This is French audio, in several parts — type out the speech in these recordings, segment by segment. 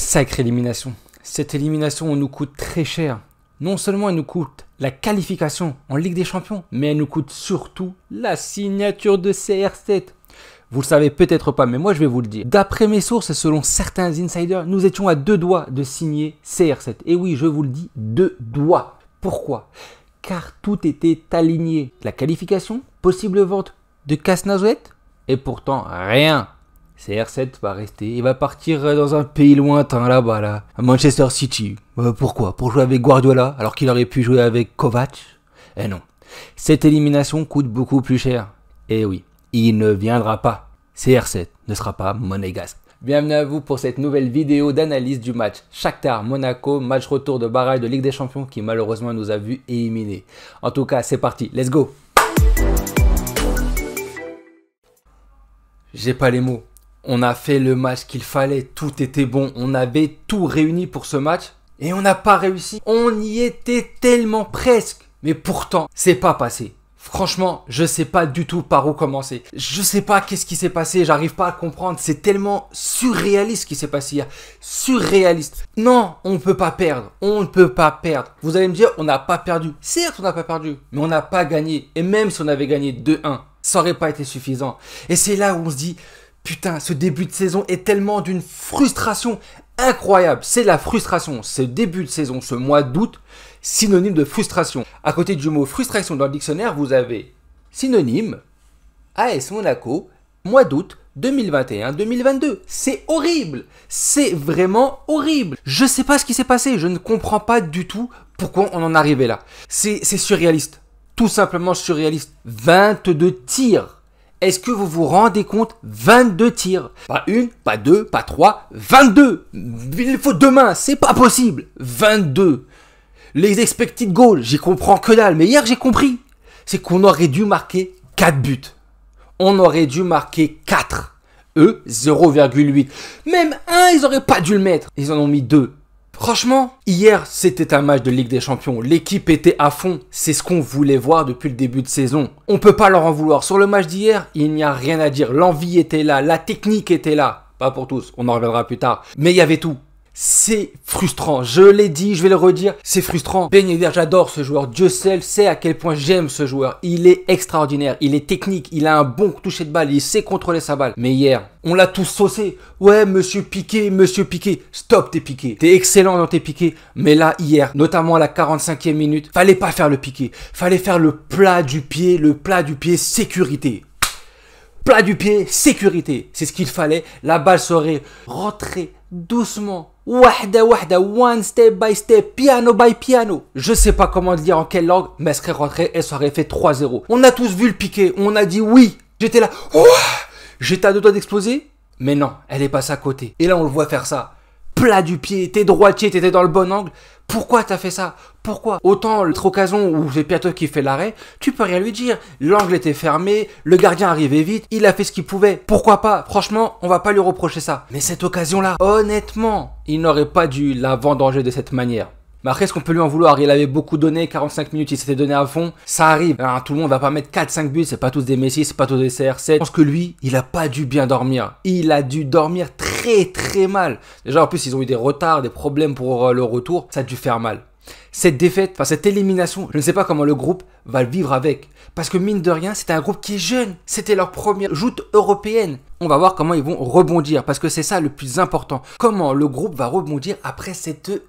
Sacrée élimination. Cette élimination nous coûte très cher. Non seulement elle nous coûte la qualification en Ligue des Champions, mais elle nous coûte surtout la signature de CR7. Vous le savez peut-être pas, mais moi je vais vous le dire. D'après mes sources et selon certains insiders, nous étions à 2 doigts de signer CR7. Et oui, je vous le dis, 2 doigts. Pourquoi? Car tout était aligné. La qualification, possible vente de Casse-Noisette, et pourtant rien. CR7 va rester, il va partir dans un pays lointain là-bas, là, à Manchester City. Pourquoi? Pour jouer avec Guardiola, alors qu'il aurait pu jouer avec Kovac? Eh non. Cette élimination coûte beaucoup plus cher. Et oui, il ne viendra pas. CR7 ne sera pas monégasque. Bienvenue à vous pour cette nouvelle vidéo d'analyse du match Shakhtar-Monaco, match retour de barrage de Ligue des Champions qui malheureusement nous a vu éliminés. En tout cas, c'est parti, let's go! J'ai pas les mots. On a fait le match qu'il fallait, tout était bon, on avait tout réuni pour ce match et on n'a pas réussi. On y était tellement presque, mais pourtant, c'est pas passé. Franchement, je sais pas du tout par où commencer. Je sais pas qu'est-ce qui s'est passé, j'arrive pas à comprendre. C'est tellement surréaliste ce qui s'est passé hier. Surréaliste. Non, on ne peut pas perdre. On ne peut pas perdre. Vous allez me dire, on n'a pas perdu. Certes, on n'a pas perdu, mais on n'a pas gagné. Et même si on avait gagné 2-1, ça aurait pas été suffisant. Et c'est là où on se dit, putain, ce début de saison est tellement d'une frustration incroyable. C'est la frustration. Ce début de saison, ce mois d'août, synonyme de frustration. À côté du mot frustration dans le dictionnaire, vous avez synonyme AS Monaco, mois d'août 2021-2022. C'est horrible. C'est vraiment horrible. Je sais pas ce qui s'est passé. Je ne comprends pas du tout pourquoi on en est arrivé là. C'est surréaliste. Tout simplement surréaliste. 22 tirs. Est-ce que vous vous rendez compte? 22 tirs. Pas une, pas deux, pas trois, 22. Il faut 2 mains, c'est pas possible. 22. Les expected goals, j'y comprends que dalle. Mais hier, j'ai compris. C'est qu'on aurait dû marquer 4 buts. On aurait dû marquer 4. Eux, 0,8. Même 1, ils auraient pas dû le mettre. Ils en ont mis 2. Franchement, hier, c'était un match de Ligue des Champions. L'équipe était à fond. C'est ce qu'on voulait voir depuis le début de saison. On peut pas leur en vouloir. Sur le match d'hier, il n'y a rien à dire. L'envie était là. La technique était là. Pas pour tous. On en reviendra plus tard. Mais il y avait tout. C'est frustrant. Je l'ai dit, je vais le redire. C'est frustrant. Ben Yedder, j'adore ce joueur. Dieu seul sait à quel point j'aime ce joueur. Il est extraordinaire. Il est technique. Il a un bon toucher de balle. Il sait contrôler sa balle. Mais hier, on l'a tous saucé. Ouais, monsieur Piqué, monsieur Piqué. Stop tes piqués. T'es excellent dans tes piqués. Mais là, hier, notamment à la 45e minute, fallait pas faire le piqué. Fallait faire le plat du pied. Le plat du pied sécurité. Plat du pied, sécurité. C'est ce qu'il fallait. La balle serait rentrée doucement. Wahda wahda, one step by step, piano by piano. Je sais pas comment le dire en quelle langue, mais elle serait rentrée et ça aurait fait 3-0. On a tous vu le piqué, on a dit oui. J'étais là, j'étais à 2 doigts d'exploser, mais non, elle est passée à côté. Et là on le voit faire ça. Plat du pied, t'es droitier, t'étais dans le bon angle. Pourquoi t'as fait ça? Pourquoi? Autant l'autre occasion où c'est Piato qui fait l'arrêt, tu peux rien lui dire. L'angle était fermé, le gardien arrivait vite, il a fait ce qu'il pouvait. Pourquoi pas? Franchement, on va pas lui reprocher ça. Mais cette occasion-là, honnêtement, il n'aurait pas dû la vendanger de cette manière. Mais après, ce qu'on peut lui en vouloir? Il avait beaucoup donné, 45 minutes, il s'était donné à fond. Ça arrive. Alors, tout le monde va pas mettre 4-5 buts, c'est pas tous des Messi, c'est pas tous des CR7. Je pense que lui, il a pas dû bien dormir. Il a dû dormir très mal. Déjà, en plus, ils ont eu des retards, des problèmes pour le retour. Ça a dû faire mal. Cette défaite, enfin cette élimination, je ne sais pas comment le groupe va le vivre avec. Parce que mine de rien, c'était un groupe qui est jeune. C'était leur première joute européenne. On va voir comment ils vont rebondir. Parce que c'est ça le plus important. Comment le groupe va rebondir après cette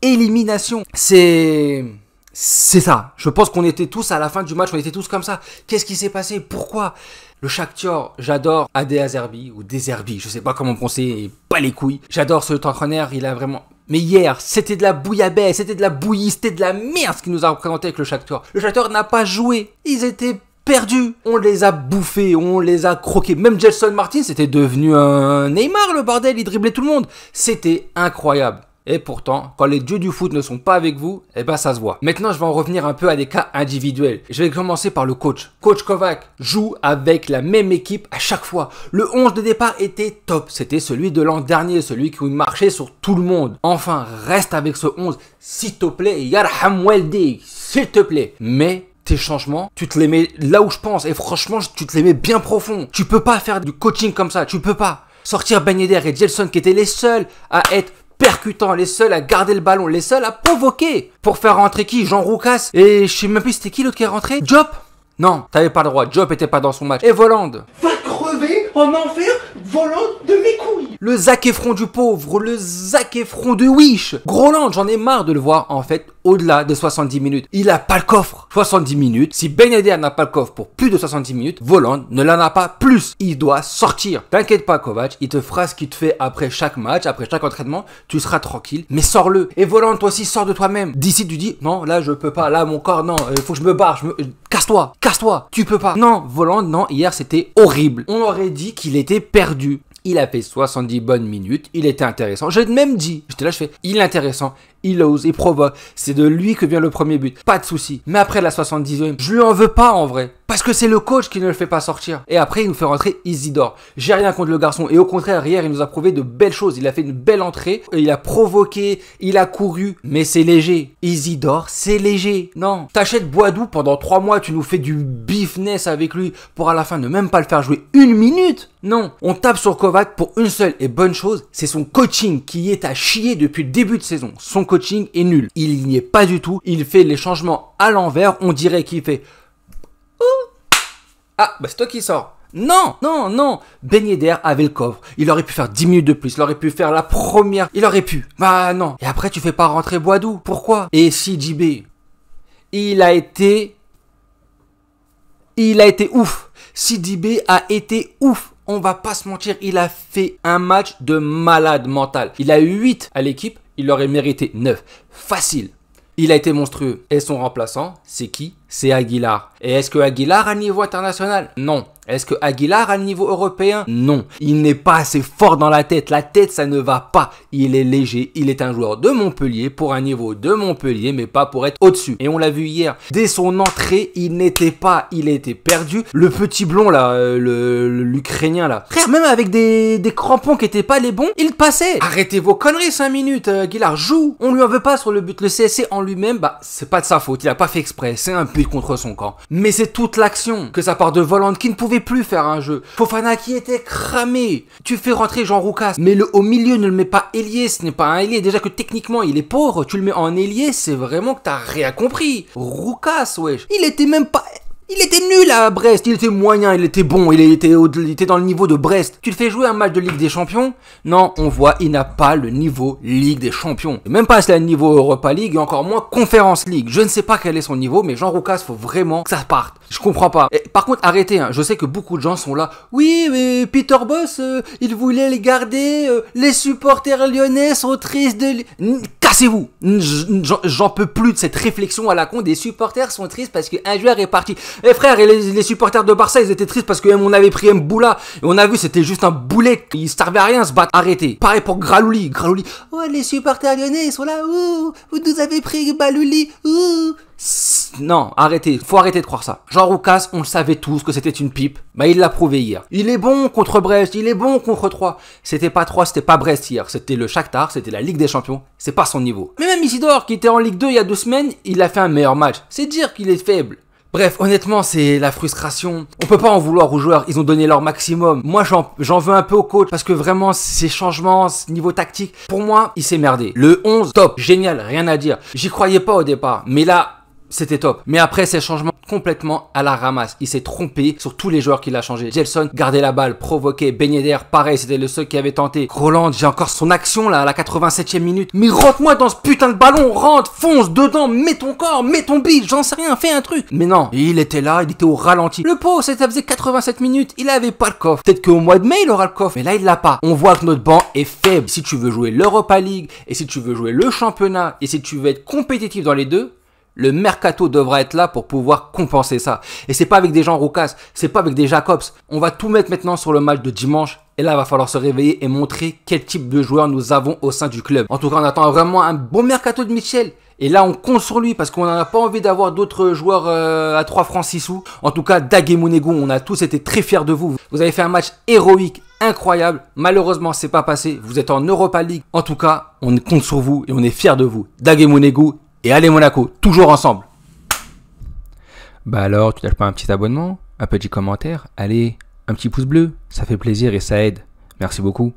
élimination. C'est ça. Je pense qu'on était tous à la fin du match, on était tous comme ça. Qu'est-ce qui s'est passé? Pourquoi? Le Shakhtar, j'adore Ade Azerbi ou Deserbi, je sais pas comment prononcer, pas les couilles. J'adore ce entraîneur, il a vraiment... Mais hier, c'était de la bouillabaisse, c'était de la bouillie, c'était de la merde ce qui nous a représenté avec le Shakhtar. Le Shakhtar n'a pas joué, ils étaient perdus. On les a bouffés, on les a croqués. Même Gelson Martin, c'était devenu un Neymar le bordel, il driblait tout le monde. C'était incroyable. Et pourtant, quand les dieux du foot ne sont pas avec vous, eh ben ça se voit. Maintenant, je vais en revenir un peu à des cas individuels. Je vais commencer par le coach. Coach Kovac joue avec la même équipe à chaque fois. Le 11 de départ était top. C'était celui de l'an dernier, celui qui marchait sur tout le monde. Enfin, reste avec ce 11, s'il te plaît. Yarham Weldig, s'il te plaît. Mais tes changements, tu te les mets là où je pense. Et franchement, tu te les mets bien profond. Tu peux pas faire du coaching comme ça. Tu peux pas. Sortir Ben Yedder et Gelson qui étaient les seuls à être percutants, les seuls à garder le ballon, les seuls à provoquer. Pour faire rentrer qui? Jean Roucas. Et je sais même plus c'était qui l'autre qui est rentré? Diop? Non, t'avais pas le droit. Diop était pas dans son match. Et Voland. Va crever en enfer, Voland de mes couilles. Le Zac Efron du pauvre, le Zac Efron de Wish. Groland, j'en ai marre de le voir en fait au-delà de 70 minutes. Il a pas le coffre. 70 minutes. Si Ben Yedder n'a pas le coffre pour plus de 70 minutes, Voland ne l'en a pas plus. Il doit sortir. T'inquiète pas Kovac, il te fera ce qu'il te fait après chaque match, après chaque entraînement. Tu seras tranquille, mais sors-le. Et Voland, toi aussi, sors de toi-même. D'ici, tu dis, non, là je peux pas, là mon corps, non, il faut que je me barre, casse-toi, casse-toi, tu peux pas. Non, Voland, non, hier c'était horrible. On aurait dit qu'il était perdu. Il a fait 70 bonnes minutes, il était intéressant. J'ai même dit, j'étais là, je fais, il est intéressant, il ose, il provoque. C'est de lui que vient le premier but, pas de souci. Mais après la 70e, je lui en veux pas en vrai. Parce que c'est le coach qui ne le fait pas sortir. Et après, il nous fait rentrer Isidore. J'ai rien contre le garçon. Et au contraire, hier, il nous a prouvé de belles choses. Il a fait une belle entrée. Il a provoqué. Il a couru. Mais c'est léger. Isidore, c'est léger. Non. T'achètes Boadou pendant 3 mois. Tu nous fais du beefness avec lui. Pour à la fin ne même pas le faire jouer 1 minute. Non. On tape sur Kovac pour une seule et bonne chose. C'est son coaching qui est à chier depuis le début de saison. Son coaching est nul. Il n'y est pas du tout. Il fait les changements à l'envers. On dirait qu'il fait... Ah, bah c'est toi qui sors. Non, non, non. Ben Yedder avait le coffre. Il aurait pu faire 10 minutes de plus. Il aurait pu faire la première. Il aurait pu. Bah non. Et après, tu fais pas rentrer Boadou. Pourquoi? Et CJB, il a été ouf. CJB a été ouf. On va pas se mentir. Il a fait un match de malade mental. Il a eu 8 à l'équipe. Il aurait mérité 9. Facile. Il a été monstrueux. Et son remplaçant, c'est qui? C'est Aguilar. Et est-ce que Aguilar a un niveau international? Non. Est-ce que Aguilar a un niveau européen? Non. Il n'est pas assez fort dans la tête. La tête, ça ne va pas. Il est léger. Il est un joueur de Montpellier pour un niveau de Montpellier, mais pas pour être au-dessus. Et on l'a vu hier. Dès son entrée, il n'était pas. Il était perdu. Le petit blond, là, l'Ukrainien, là. Frère, même avec des crampons qui étaient pas les bons, il passait. Arrêtez vos conneries 5 minutes. Aguilar joue. On lui en veut pas sur le but. Le CSC en lui-même, bah, c'est pas de sa faute. Il a pas fait exprès. C'est un but contre son camp. Mais c'est toute l'action. Que ça part de Voland qui ne pouvait plus faire un jeu. Fofana qui était cramé. Tu fais rentrer Jean Roucas, mais au milieu ne le mets pas ailier, ce n'est pas un ailier. Déjà que techniquement il est pauvre, tu le mets en ailier, c'est vraiment que t'as rien compris. Roucas, wesh. Il était même pas... Il était nul à Brest, il était moyen, il était bon, il était dans le niveau de Brest. Tu le fais jouer un match de Ligue des Champions? Non, on voit, il n'a pas le niveau Ligue des Champions. Et même pas le niveau Europa League et encore moins Conference League. Je ne sais pas quel est son niveau, mais Jean Roucas, faut vraiment que ça parte. Je comprends pas. Et, par contre, arrêtez, hein. Je sais que beaucoup de gens sont là. Oui, mais Peter Bosz, il voulait les garder. Les supporters lyonnais sont tristes de... Cassez-vous. J'en peux plus de cette réflexion à la con. Des supporters sont tristes parce qu'un joueur est parti. Eh frère, et les supporters de Barça, ils étaient tristes parce qu'on avait pris Mboula. Et on a vu, c'était juste un boulet. Il servait à rien, se battre. Arrêtez. Pareil pour Gralouli. Gralouli. Oh, les supporters lyonnais, ils sont là. Ouh, vous nous avez pris Balouli. Ouh. Non, arrêtez. Faut arrêter de croire ça. Jean Roucas, on le savait tous que c'était une pipe. Bah, il l'a prouvé hier. Il est bon contre Brest. Il est bon contre 3. C'était pas 3, c'était pas Brest hier. C'était le Shakhtar, c'était la Ligue des Champions. C'est pas son niveau. Mais même Isidore, qui était en Ligue 2 il y a 2 semaines, il a fait un meilleur match. C'est dire qu'il est faible. Bref, honnêtement, c'est la frustration. On peut pas en vouloir aux joueurs, ils ont donné leur maximum. Moi, j'en veux un peu au coach parce que vraiment, ces changements, ce niveau tactique, pour moi, il s'est merdé. Le 11, top, génial, rien à dire. J'y croyais pas au départ, mais là, c'était top. Mais après, ces changements complètement à la ramasse. Il s'est trompé sur tous les joueurs qu'il a changé. Gelson gardait la balle, provoquait. Ben Yedder, pareil, c'était le seul qui avait tenté. Roland, j'ai encore son action là à la 87e minute. Mais rentre-moi dans ce putain de ballon, rentre, fonce dedans, mets ton corps, mets ton bille, j'en sais rien, fais un truc. Mais non, il était là, il était au ralenti. Le pauvre, ça faisait 87 minutes, il avait pas le coffre. Peut-être qu'au mois de mai, il aura le coffre. Mais là, il l'a pas. On voit que notre banc est faible. Si tu veux jouer l'Europa League, et si tu veux jouer le championnat, et si tu veux être compétitif dans les deux, le mercato devra être là pour pouvoir compenser ça. Et c'est pas avec des Jean Roucas, c'est pas avec des Jacobs. On va tout mettre maintenant sur le match de dimanche. Et là, il va falloir se réveiller et montrer quel type de joueur nous avons au sein du club. En tout cas, on attend vraiment un bon mercato de Mitchell. Et là, on compte sur lui parce qu'on n'en a pas envie d'avoir d'autres joueurs à 3 francs 6 sous. En tout cas, Dag et Mounegou, on a tous été très fiers de vous. Vous avez fait un match héroïque, incroyable. Malheureusement, c'est pas passé. Vous êtes en Europa League. En tout cas, on compte sur vous et on est fiers de vous. Dag et Mounegou. Et allez Monaco, toujours ensemble. Bah alors, tu lâches pas un petit abonnement, un petit commentaire, allez, un petit pouce bleu, ça fait plaisir et ça aide. Merci beaucoup.